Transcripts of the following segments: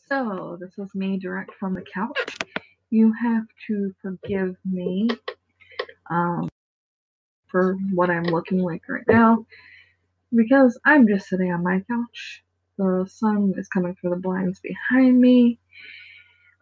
So, this is me direct from the couch. You have to forgive me um, for what I'm looking like right now because I'm just sitting on my couch. The sun is coming through the blinds behind me.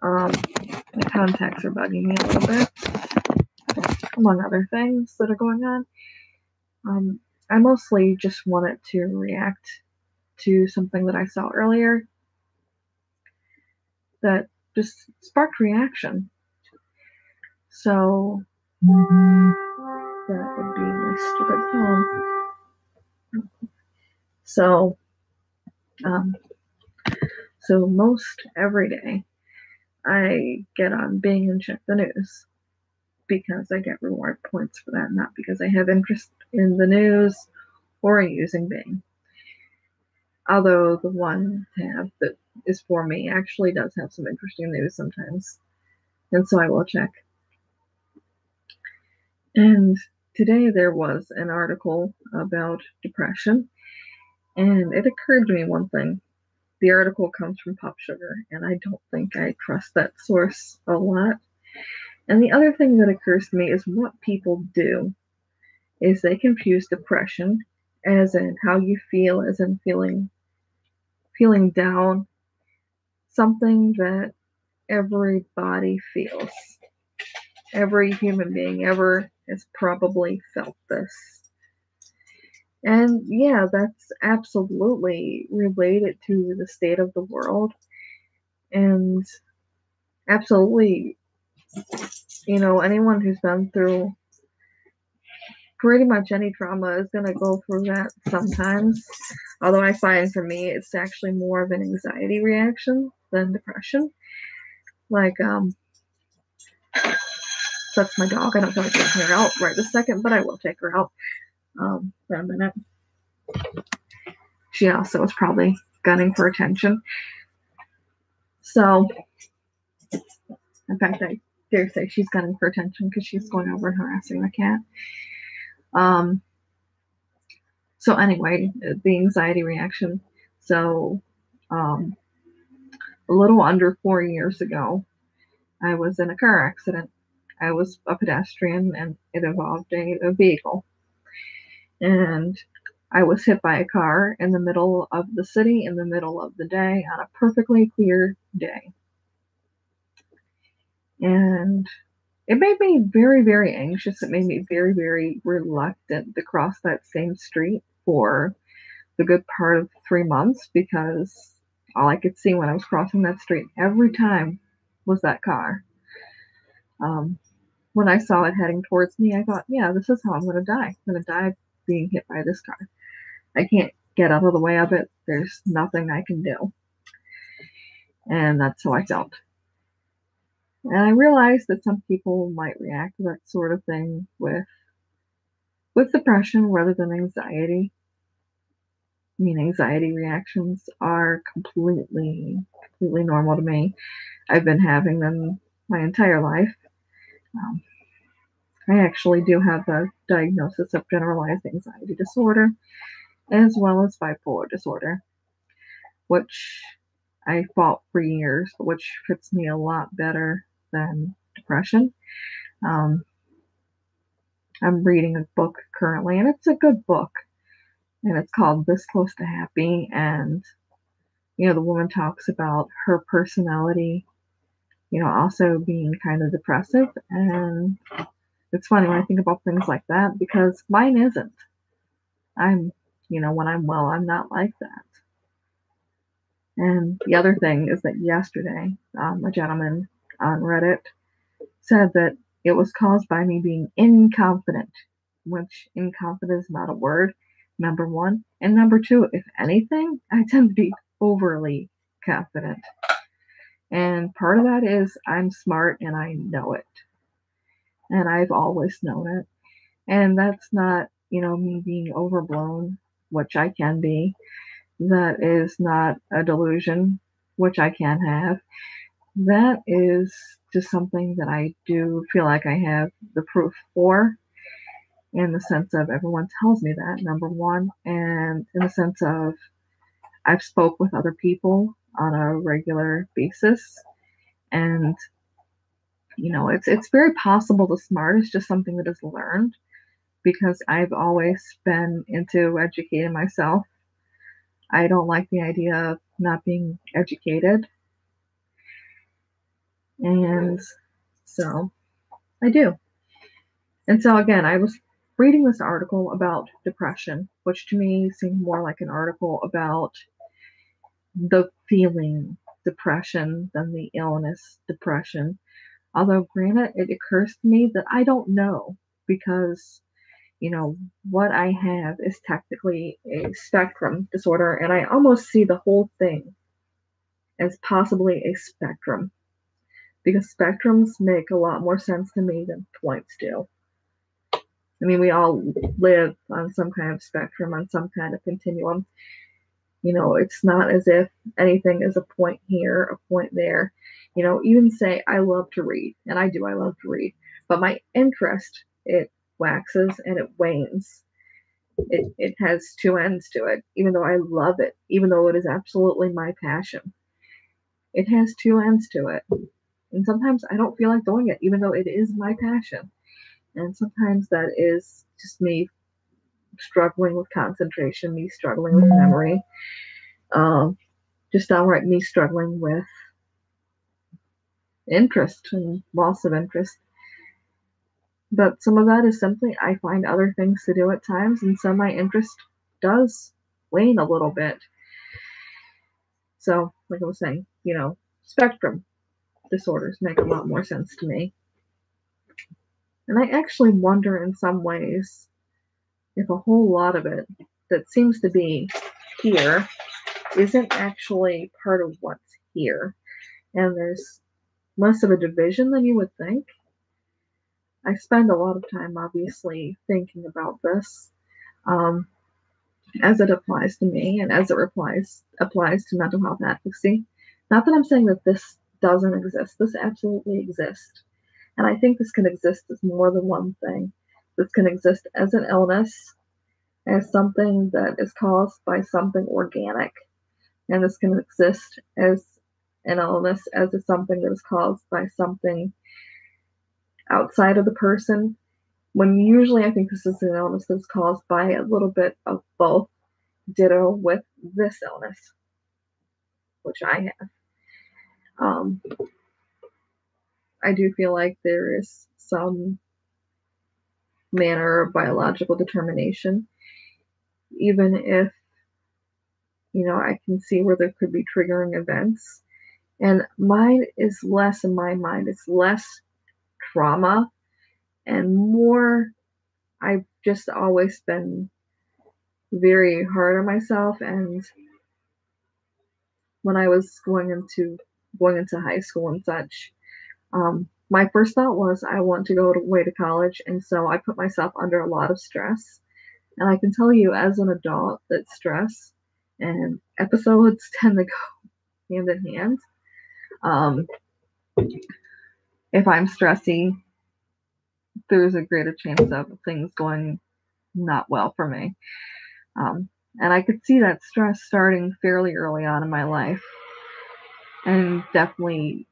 My contacts are bugging me a little bit, among other things that are going on. I mostly just wanted to react to something that I saw earlier that just sparked reaction. So, that would be my stupid phone. So, um, so most every day I get on Bing and check the news because I get reward points for that, not because I have interest in the news or in using Bing. Although the one tab that is for me actually does have some interesting news sometimes, and so I will check. And today there was an article about depression, and it occurred to me one thing. The article comes from Pop Sugar, and I don't think I trust that source a lot. And the other thing that occurs to me is what people do is they confuse depression as in how you feel, as in feeling down, something that everybody feels. Every human being ever has probably felt this. And yeah, that's absolutely related to the state of the world. And absolutely, anyone who's been through pretty much any trauma is going to go through that sometimes. Although I find for me, it's actually more of an anxiety reaction than depression. Like, that's my dog. I don't feel like taking her out right this second, but I will take her out for a minute. She also is probably gunning for attention. So, in fact, I dare say she's gunning for attention because she's going over and harassing the cat. So anyway, the anxiety reaction. So, a little under 4 years ago, I was in a car accident. I was a pedestrian and it involved a vehicle. And I was hit by a car in the middle of the city, in the middle of the day, on a perfectly clear day. And it made me very, very anxious. It made me very, very reluctant to cross that same street for the good part of 3 months because all I could see when I was crossing that street every time was that car. When I saw it heading towards me, I thought, yeah, this is how I'm going to die. I'm going to die being hit by this car. I can't get out of the way of it. There's nothing I can do. And that's how I felt. And I realized that some people might react to that sort of thing with depression rather than anxiety. I mean, anxiety reactions are completely normal to me. I've been having them my entire life. I actually do have a diagnosis of generalized anxiety disorder as well as bipolar disorder, which I fought for years, which fits me a lot better than depression. Um, I'm reading a book currently, and it's a good book, and it's called This Close to Happy. And the woman talks about her personality, also being kind of depressive. And it's funny when I think about things like that because mine isn't. I'm, when I'm well, I'm not like that. And the other thing is that yesterday, a gentleman on Reddit said that it was caused by me being inconfident, which inconfident is not a word, number one. And number two, if anything, I tend to be overly confident. And part of that is I'm smart and I know it. And I've always known it. And that's not, me being overblown, which I can be. That is not a delusion, which I can have. That is just something that I do feel like I have the proof for, in the sense of everyone tells me that, number one, and in the sense of I've spoke with other people on a regular basis. And, it's very possible the smart is just something that is learned because I've always been into educating myself. I don't like the idea of not being educated. And so I do. And so again, I was reading this article about depression, which to me seemed more like an article about the feeling depression than the illness depression. Although, granted, it occurs to me that I don't know because, what I have is technically a spectrum disorder, and I almost see the whole thing as possibly a spectrum because spectrums make a lot more sense to me than points do. I mean, we all live on some kind of spectrum, on some kind of continuum. It's not as if anything is a point here, a point there. Even say I love to read, and I do, I love to read, but my interest, it waxes and it wanes. It has two ends to it, even though I love it, even though it is absolutely my passion. It has two ends to it. And sometimes I don't feel like doing it, even though it is my passion. And sometimes that is just me struggling with concentration, me struggling with memory, just outright me struggling with interest and loss of interest. But some of that is simply I find other things to do at times, and so my interest does wane a little bit. So, like I was saying, spectrum disorders make a lot more sense to me. And I actually wonder in some ways if a whole lot of it that seems to be here isn't actually part of what's here. And there's less of a division than you would think. I spend a lot of time, obviously, thinking about this um, as it applies to me and as it applies to mental health advocacy. Not that I'm saying that this doesn't exist. This absolutely exists. And I think this can exist as more than one thing. This can exist as an illness, as something that is caused by something organic. And this can exist as an illness, as something that is caused by something outside of the person. When usually I think this is an illness that's caused by a little bit of both. Ditto with this illness, which I have. I do feel like there is some manner of biological determination, even if, I can see where there could be triggering events. And mine is less, in my mind, it's less trauma and more, I've just always been very hard on myself. And when I was going into high school and such, my first thought was I want to go away to college, and so I put myself under a lot of stress. And I can tell you as an adult that stress and episodes tend to go hand in hand. Um, if I'm stressy, there's a greater chance of things going not well for me. And I could see that stress starting fairly early on in my life and definitely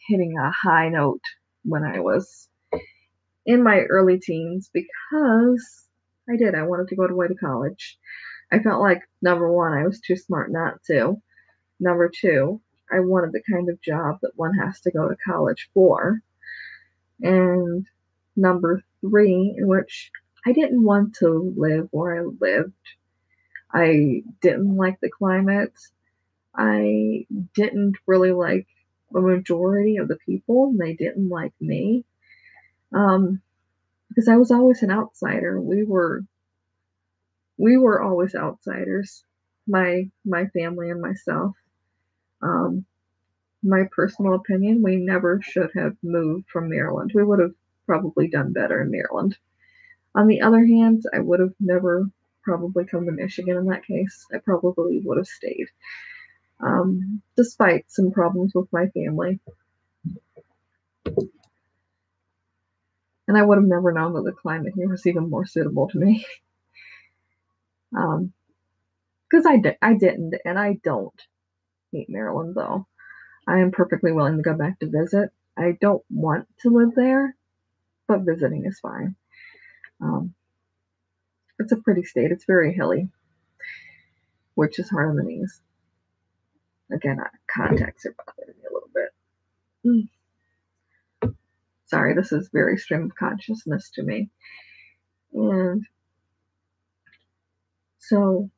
hitting a high note when I was in my early teens because I wanted to go away to college. I felt like, number one, I was too smart not to. Number two, I wanted the kind of job that one has to go to college for. And number three, in which I didn't want to live where I lived. I didn't like the climate. I didn't really like the majority of the people, and they didn't like me. Because I was always an outsider. We were always outsiders. My family and myself. Um, my personal opinion, we never should have moved from Maryland. We would have probably done better in Maryland. On the other hand, I would have never probably come to Michigan in that case. I probably would have stayed, despite some problems with my family. And I would have never known that the climate here was even more suitable to me. Because I didn't, and I don't. hate Maryland, though. I am perfectly willing to go back to visit. I don't want to live there, but visiting is fine. Um, it's a pretty state. It's very hilly, which is hard on the knees. Again, contacts are bothering me a little bit. Sorry, this is very stream of consciousness to me. And so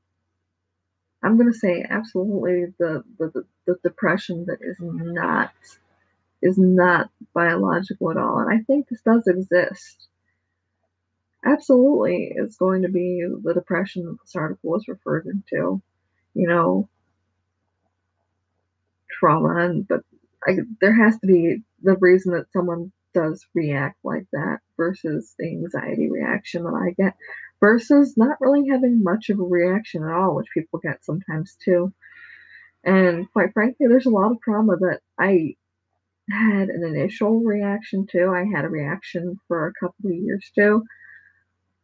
I'm going to say absolutely the depression that is not biological at all. And I think this does exist. Absolutely, it's going to be the depression that this article was referred to. You know, trauma, but there has to be the reason that someone does react like that versus the anxiety reaction that I get versus not really having much of a reaction at all, which people get sometimes too. And quite frankly, there's a lot of trauma that I had an initial reaction to. I had a reaction for a couple of years too,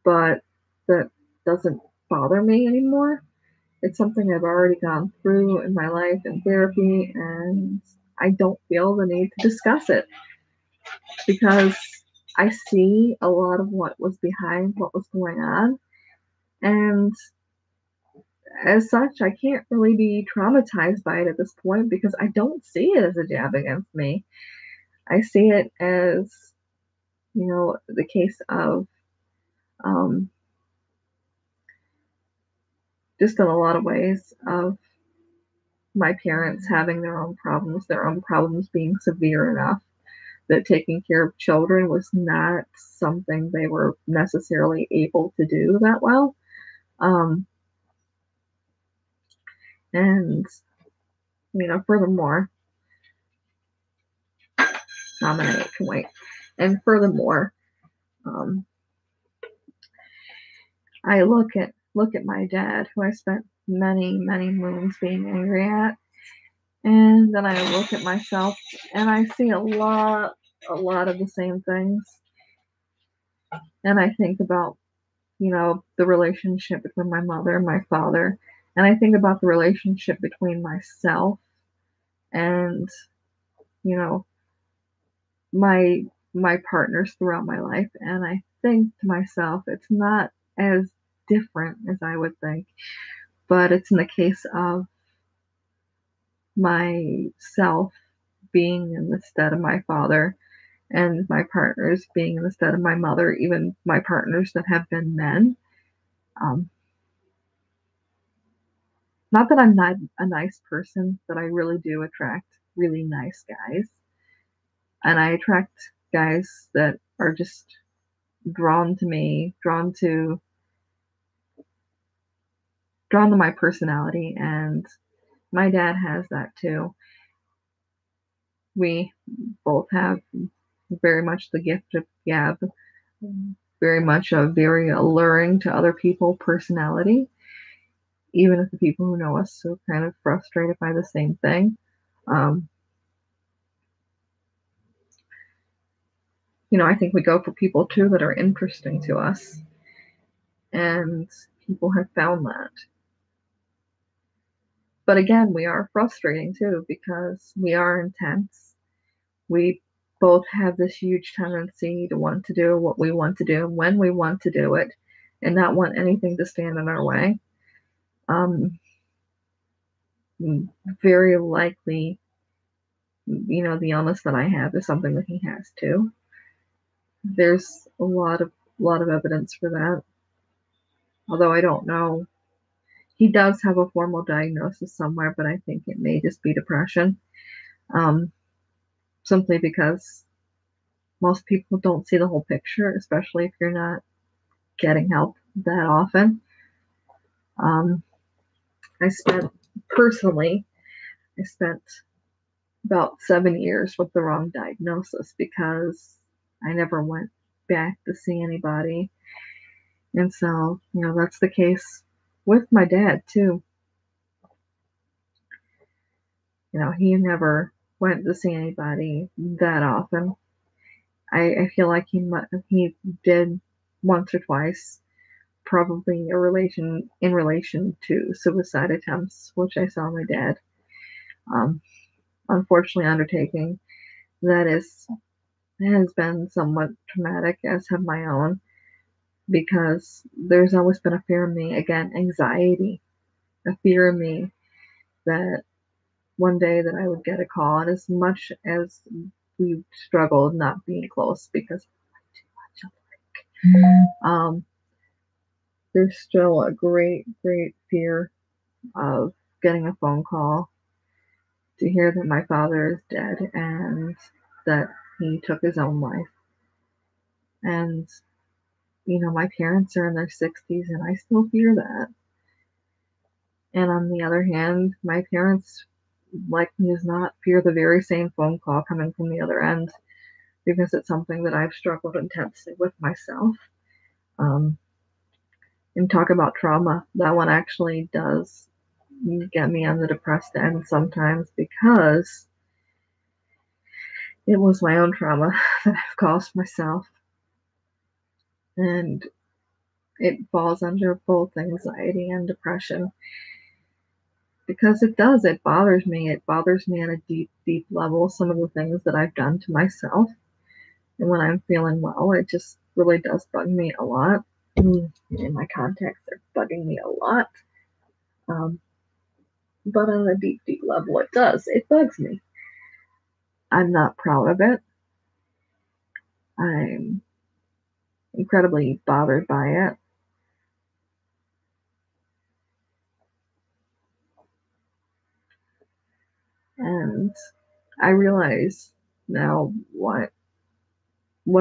but that doesn't bother me anymore. It's something I've already gone through in my life in therapy, and I don't feel the need to discuss it because I see a lot of what was behind what was going on. And as such, I can't really be traumatized by it at this point because I don't see it as a jab against me. I see it as, the case of um, just in a lot of ways of my parents having their own problems being severe enough that taking care of children was not something they were necessarily able to do that well. Um, and, furthermore, nominate can wait. And furthermore, um, I look at my dad, who I spent many, many moons being angry at, and then I look at myself and I see a lot of the same things. And I think about, the relationship between my mother and my father. And I think about the relationship between myself and, you know, my my partners throughout my life. And I think to myself, it's not as different as I would think, but it's in the case of myself being in the stead of my father and my partners being in the stead of my mother, even my partners that have been men. Um, Not that I'm not a nice person, but I really do attract really nice guys. And I attract guys that are just drawn to me, drawn to my personality, and my dad has that too. We both have very much the gift of gab, very much a very alluring to other people personality, even if the people who know us are kind of frustrated by the same thing. Um, I think we go for people too that are interesting to us, and people have found that. But again, we are frustrating too because we are intense. We both have this huge tendency to want to do what we want to do when we want to do it and not want anything to stand in our way. Um, Very likely, the illness that I have is something that he has too. There's a lot of evidence for that, although I don't know. He does have a formal diagnosis somewhere, but I think it may just be depression. Um, Simply because most people don't see the whole picture, especially if you're not getting help that often. Um, I spent personally, I spent about 7 years with the wrong diagnosis because I never went back to see anybody. And so, that's the case with my dad too. He never went to see anybody that often. I feel like he did once or twice, probably in relation to suicide attempts, which I saw my dad. um, unfortunately undertaking that has been somewhat traumatic, as have my own, because there's always been a fear in me, again, anxiety, a fear in me that one day that I would get a call, and as much as we struggled not being close because too much, there's still a great, great fear of getting a phone call to hear that my father is dead and that he took his own life. And, my parents are in their 60s, and I still fear that. And on the other hand, my parents, like me as not, fear the very same phone call coming from the other end because it's something that I've struggled intensely with myself. Um, and talk about trauma, that one actually does get me on the depressed end sometimes because it was my own trauma that I've caused myself. And it falls under both anxiety and depression because it bothers me. It bothers me on a deep, deep level, some of the things that I've done to myself. And when I'm feeling well, it just really does bug me a lot. In my contacts, they're bugging me a lot. Um, but on a deep, deep level, it does. It bugs me. I'm not proud of it. I'm incredibly bothered by it. And I realize now what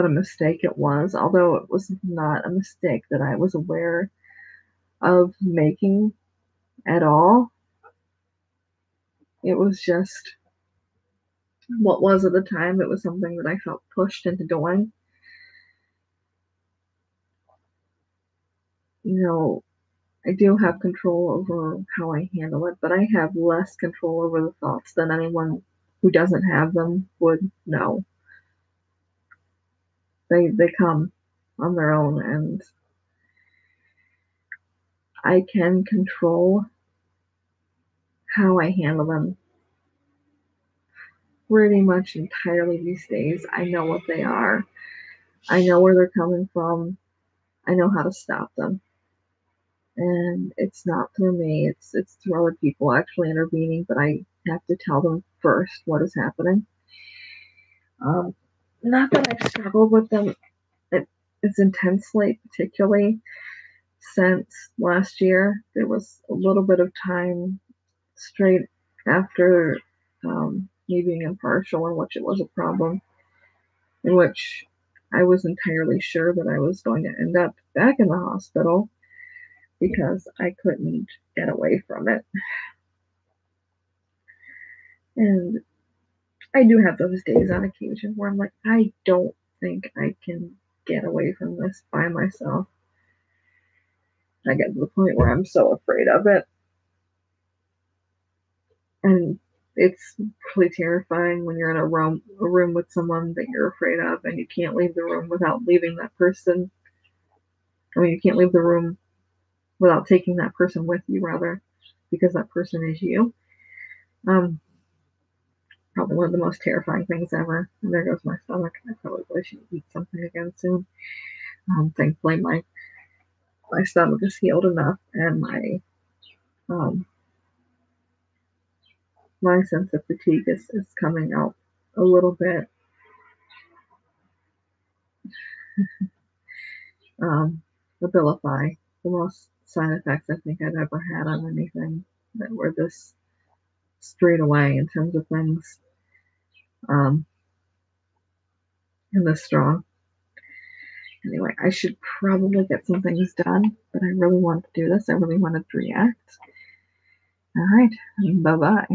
a mistake it was, although it was not a mistake that I was aware of making at all. It was just what was at the time. It was something that I felt pushed into doing. You know, I do have control over how I handle it, but I have less control over the thoughts than anyone who doesn't have them would know. They come on their own, and I can control how I handle them pretty much entirely these days. I know what they are. I know where they're coming from. I know how to stop them. And it's not through me, it's through other people actually intervening, but I have to tell them first what is happening. Um, Not that I've struggled with them as intensely, particularly since last year. There was a little bit of time straight after me being impartial, in which it was a problem, in which I was entirely sure that I was going to end up back in the hospital because I couldn't get away from it. And I do have those days on occasion where I'm like, I don't think I can get away from this by myself. I get to the point where I'm so afraid of it. And it's really terrifying when you're in a room with someone that you're afraid of and you can't leave the room without leaving that person. I mean, you can't leave the room without taking that person with you, rather, because that person is you. Um, Probably one of the most terrifying things ever. And there goes my stomach. I probably should eat something again soon. Thankfully, my stomach is healed enough, and um, my sense of fatigue is coming out a little bit. Abilify, the most side effects I think I've ever had on anything that were this straight away in terms of things, um, and this strong. Anyway, I should probably get some things done, but I really want to do this. I really wanted to react. All right, bye bye.